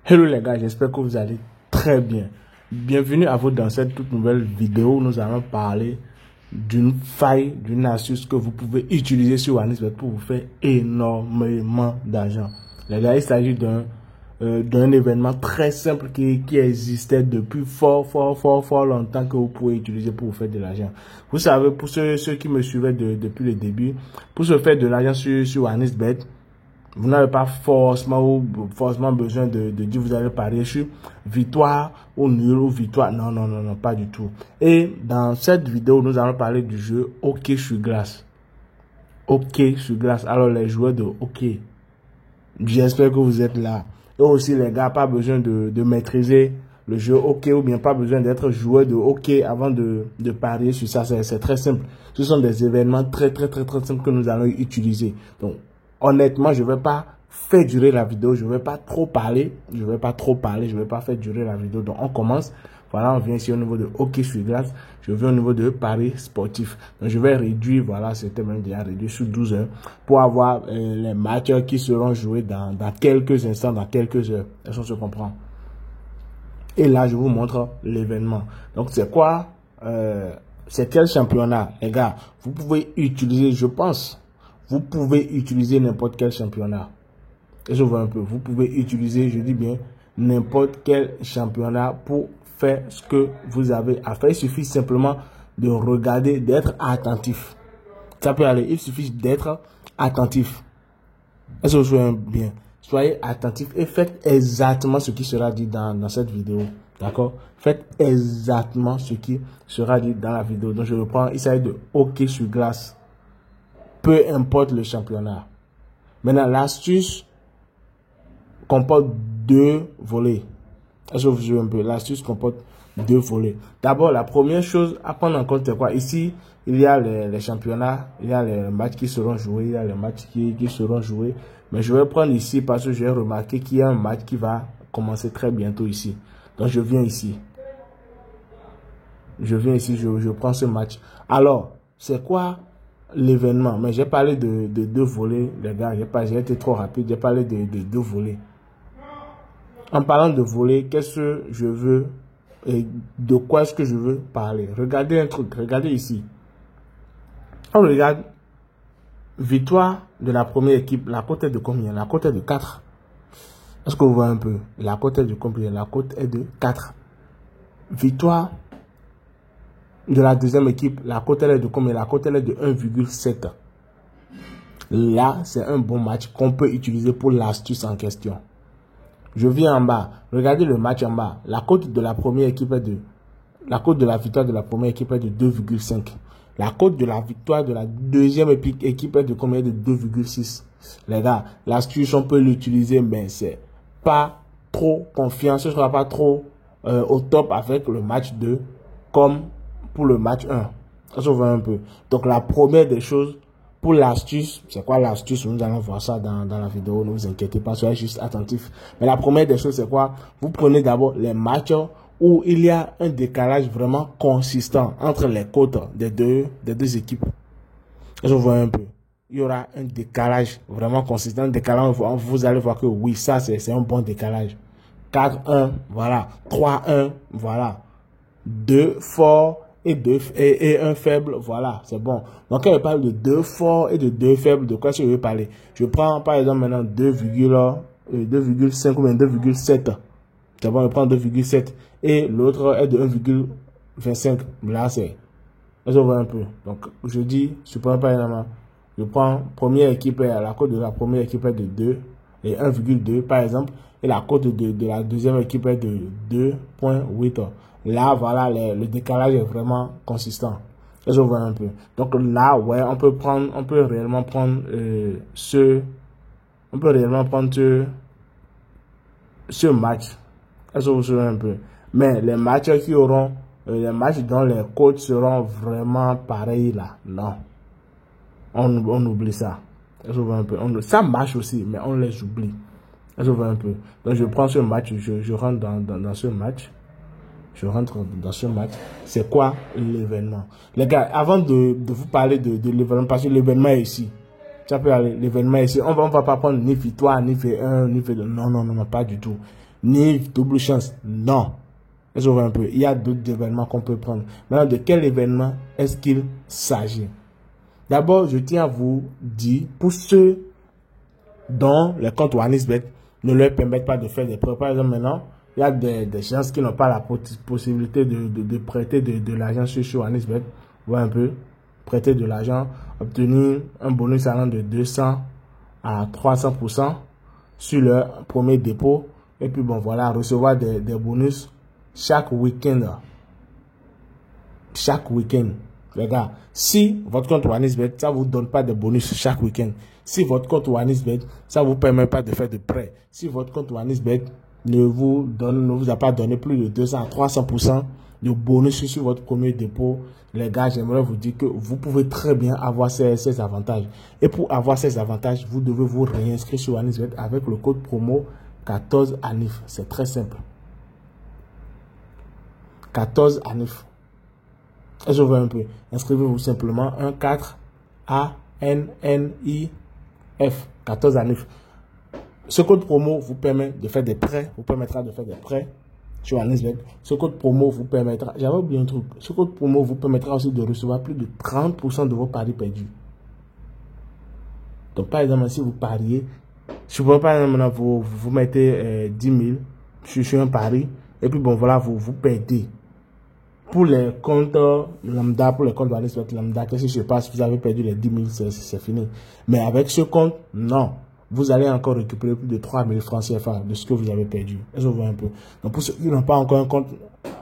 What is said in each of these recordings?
Hello les gars, j'espère que vous allez très bien. Bienvenue à vous dans cette toute nouvelle vidéo où nous allons parler d'une faille, d'une astuce que vous pouvez utiliser sur OneXBet pour vous faire énormément d'argent. Les gars, il s'agit d'un événement très simple qui existait depuis fort longtemps que vous pouvez utiliser pour vous faire de l'argent. Vous savez, pour ceux qui me suivaient depuis le début, pour se faire de l'argent sur OneXBet, vous n'avez pas forcément besoin de dire vous allez parier sur victoire ou nul ou victoire. Non, pas du tout. Et dans cette vidéo, nous allons parler du jeu hockey sur glace. Hockey sur glace. Alors les joueurs de hockey, j'espère que vous êtes là. Et aussi les gars, pas besoin de maîtriser le jeu hockey ou bien pas besoin d'être joueur de hockey avant de parier sur ça. C'est très simple. Ce sont des événements très simples que nous allons utiliser. Donc, honnêtement, je ne vais pas faire durer la vidéo. Je ne vais pas trop parler. Je ne vais pas faire durer la vidéo. Donc, on commence. Voilà, on vient ici au niveau de hockey sur glace. Je vais au niveau de paris sportif. Donc, je vais réduire, voilà, c'était même déjà réduit sur 12 heures pour avoir les matchs qui seront joués dans quelques instants, dans quelques heures. Est-ce qu'on se comprend? Et là, je vous montre l'événement. Donc, c'est quoi? C'est quel championnat? Les gars, vous pouvez utiliser, je pense, vous pouvez utiliser n'importe quel championnat. Et je vois un peu. Vous pouvez utiliser, je dis bien, n'importe quel championnat pour faire ce que vous avez à faire. Il suffit simplement de regarder, d'être attentif. Ça peut aller. Il suffit d'être attentif. Est-ce que vous voyez bien? Soyez attentif et faites exactement ce qui sera dit dans cette vidéo. D'accord? Faites exactement ce qui sera dit dans la vidéo. Donc, je reprends. Il s'agit de hockey sur glace. Peu importe le championnat. Maintenant, l'astuce comporte deux volets. Est-ce que vous jouez un peu? L'astuce comporte deux volets. D'abord, la première chose à prendre en compte, c'est quoi? Ici, il y a les championnats, il y a les matchs qui seront joués, il y a les matchs qui seront joués. Mais je vais prendre ici parce que j'ai remarqué qu'il y a un match qui va commencer très bientôt ici. Donc, je viens ici. Je prends ce match. Alors, c'est quoi l'événement? Mais j'ai parlé de deux volets, les gars. J'ai été trop rapide. J'ai parlé de deux volets. En parlant de volets, qu'est-ce que je veux et de quoi est-ce que je veux parler? Regardez un truc. Regardez ici. On regarde victoire de la première équipe. La cote est de combien? La cote est de 4. Est-ce que vous voyez un peu? La cote est de combien? La cote est de 4. Victoire de la deuxième équipe, la cote est de combien? La cote est de 1,7. Là, c'est un bon match qu'on peut utiliser pour l'astuce en question. Je viens en bas. Regardez le match en bas. La cote de la première équipe est de... La cote de la victoire de la première équipe est de 2,5. La cote de la victoire de la deuxième équipe est de combien? De 2,6. Les gars, l'astuce, on peut l'utiliser, mais c'est pas trop confiant. Ce ne sera pas trop au top avec le match 2 comme pour le match 1. Ça se voit un peu. Donc, la première des choses pour l'astuce, c'est quoi l'astuce? Nous allons voir ça dans la vidéo. Ne vous inquiétez pas, soyez juste attentifs. Mais la première des choses, c'est quoi? Vous prenez d'abord les matchs où il y a un décalage vraiment consistant entre les cotes des deux équipes. Je vois un peu. Il y aura un décalage vraiment consistant. Un décalage, vous allez voir que oui, ça, c'est un bon décalage. 4-1, voilà. 3-1, voilà. 2 forts et un faible, voilà, c'est bon. Donc, quand je parle de 2 forts et de 2 faibles, de quoi est-ce que je vais parler? Je prends, par exemple, maintenant 2,5 ou bien 2,7. C'est bon, je prends 2,7 et l'autre est de 1,25. Là, c'est... Je vois un peu. Donc, je dis, je prends par exemple, je prends première équipe, la cote de la première équipe est de 2 et 1,2 par exemple, et la cote de la deuxième équipe est de 2,8. Là, voilà, le décalage est vraiment consistant. Je vois un peu. Donc là, ouais, on peut réellement prendre ce match. Je vois un peu. Mais les matchs qui auront, les matchs dont les cotes seront vraiment pareils là, non. On oublie ça. Je vois un peu. Ça marche aussi, mais on les oublie. Je vois un peu. Donc je prends ce match, je rentre dans ce match. Je rentre dans ce match. C'est quoi l'événement? Les gars, avant de vous parler de l'événement, parce que l'événement est ici. Ça peut aller, l'événement est ici. On va pas prendre ni victoire, ni V1, ni V2. Non, pas du tout. NIF, double chance. Non. Je vois un peu. Il y a d'autres événements qu'on peut prendre. Maintenant, de quel événement est-ce qu'il s'agit? D'abord, je tiens à vous dire, pour ceux dont les comptes OneXBet ne leur permettent pas de faire des prêts. Par exemple, maintenant, il y a des gens qui n'ont pas la possibilité de prêter de l'argent sur OneXBet. Vous voyez un peu, prêter de l'argent, obtenir un bonus allant de 200 à 300% sur leur premier dépôt. Et puis bon, voilà, recevoir des bonus chaque week-end. Chaque week-end. Les gars, si votre compte OneXBet, ça ne vous donne pas de bonus chaque week-end. Si votre compte OneXBet, ça ne vous permet pas de faire de prêts. Si votre compte OneXBet ne vous a pas donné plus de 200 à 300% de bonus sur votre premier dépôt, les gars, j'aimerais vous dire que vous pouvez très bien avoir ces avantages. Et pour avoir ces avantages, vous devez vous réinscrire sur OneXBet avec le code promo 14ANIF. C'est très simple. 14ANIF. Et je vois un peu. Inscrivez-vous simplement 14ANNIF. 14ANIF. Ce code promo vous permet de faire des prêts, vous permettra de faire des prêts sur OneXBet. Ce code promo vous permettra, j'avais oublié un truc, ce code promo vous permettra aussi de recevoir plus de 30% de vos paris perdus. Donc par exemple, si vous pariez, je ne par exemple, vous mettez 10 000 sur un pari, et puis bon voilà, vous perdez. Pour les comptes lambda, pour les comptes OneXBet lambda, qu'est-ce qui se passe? Vous avez perdu les 10 000, c'est fini. Mais avec ce compte, non. Vous allez encore récupérer plus de 3 000 francs CFA de ce que vous avez perdu. Je vois un peu. Donc pour ceux qui n'ont pas encore un compte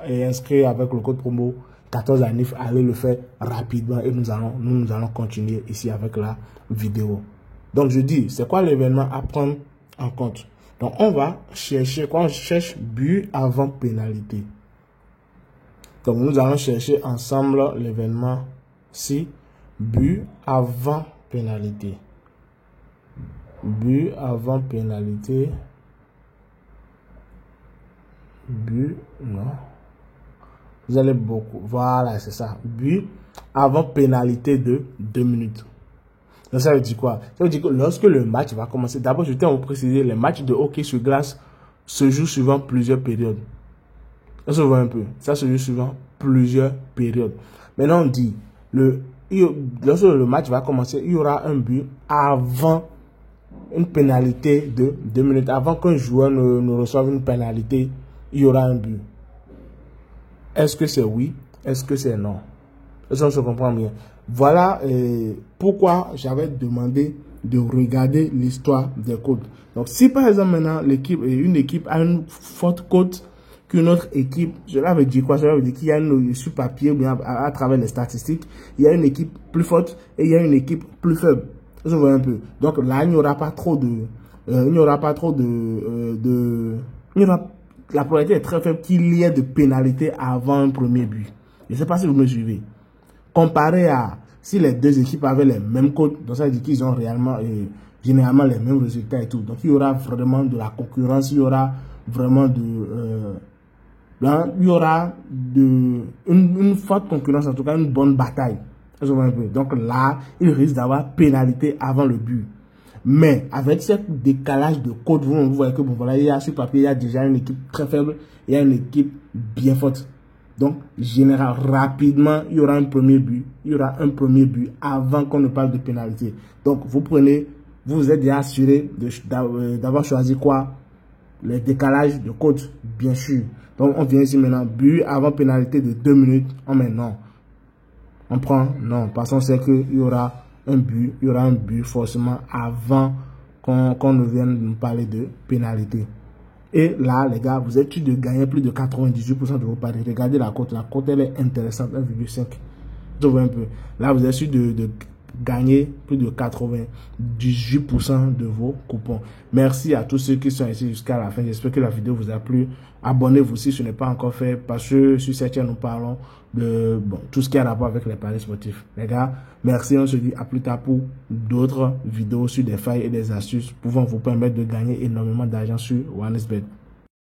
inscrit avec le code promo 14ANIF, allez le faire rapidement et nous allons continuer ici avec la vidéo. Donc je dis, c'est quoi l'événement à prendre en compte? Donc on va chercher, quand on cherche but avant pénalité. Donc nous allons chercher ensemble l'événement si but avant pénalité. But avant pénalité. But, non. Vous allez beaucoup. Voilà, c'est ça. But avant pénalité de 2 minutes. Donc ça veut dire quoi? Ça veut dire que lorsque le match va commencer, d'abord je tiens à vous préciser, les matchs de hockey sur glace se jouent suivant plusieurs périodes. Ça se voit un peu. Ça se joue suivant plusieurs périodes. Maintenant on dit, lorsque le match va commencer, il y aura un but avant une pénalité de 2 minutes. Avant qu'un joueur ne reçoive une pénalité, il y aura un but. Est-ce que c'est oui? Est-ce que c'est non? Est-ce qu'on se comprend bien? Voilà pourquoi j'avais demandé de regarder l'histoire des codes. Donc si par exemple maintenant une équipe a une forte cote qu'une autre équipe, cela veut dire quoi? Cela veut dire qu'il y a une, sur papier ou bien à travers les statistiques, il y a une équipe plus forte et il y a une équipe plus faible. Je vois un peu. Donc là, il n'y aura pas trop de, la probabilité est très faible qu'il y ait de pénalité avant un premier but. Je ne sais pas si vous me suivez. Comparé à si les deux équipes avaient les mêmes codes, donc ça veut dire qu'ils ont réellement, généralement les mêmes résultats et tout. Donc il y aura vraiment de la concurrence, il y aura vraiment une forte concurrence, en tout cas une bonne bataille. Donc là, il risque d'avoir pénalité avant le but. Mais avec ce décalage de code, vous voyez que bon, voilà, il y a sur papier, il y a déjà une équipe très faible, il y a une équipe bien forte. Donc, généralement, rapidement, il y aura un premier but. Il y aura un premier but avant qu'on ne parle de pénalité. Donc, vous êtes déjà assuré d'avoir choisi quoi? Les décalages de code, bien sûr. Donc, on vient ici maintenant, but avant pénalité de 2 minutes, on met non. On prend non, parce qu'on sait qu'il y aura un but forcément avant qu'on ne vienne nous parler de pénalité. Et là, les gars, vous êtes sûr de gagner plus de 98% de vos paris. Regardez la cote elle est intéressante, 1,5. Je vois un peu. Là, vous êtes sûr de gagner plus de 98% de vos coupons. Merci à tous ceux qui sont ici jusqu'à la fin. J'espère que la vidéo vous a plu. Abonnez-vous si ce n'est pas encore fait, parce que sur cette chaîne, nous parlons de tout ce qui a rapport avec les paris sportifs. Les gars, merci. On se dit à plus tard pour d'autres vidéos sur des failles et des astuces pouvant vous permettre de gagner énormément d'argent sur OneXBet.